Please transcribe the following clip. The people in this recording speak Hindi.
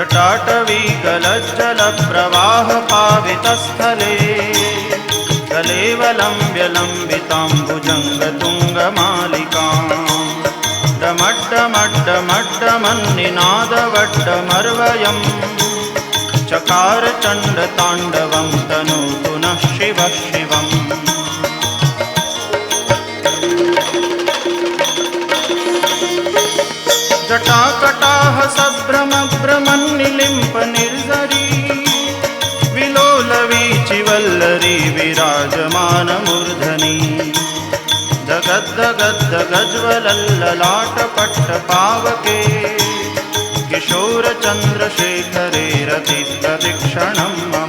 जटाटवी गलज्जलप्रवाहपावितस्थले कलेवलम्ब्य लम्बिताम्बुजङ्गतुङ्गमालिकाम् डमड्डमड्डमड्डमन्निनादवड्डमर्वयम् चकार चण्डताण्डवं तनोतु नः शिवः शिवम्। जटाकटाह सभ्रमभ्रमन्निलिम्प निर्झरी विलोलवीचिवल्लरी विराजमानमूर्धनि दगद्दगद्दगज्ज्वलल्ललाटपट्टपावके किशोरचन्द्रशेखरे रतिप्रदक्षिणम्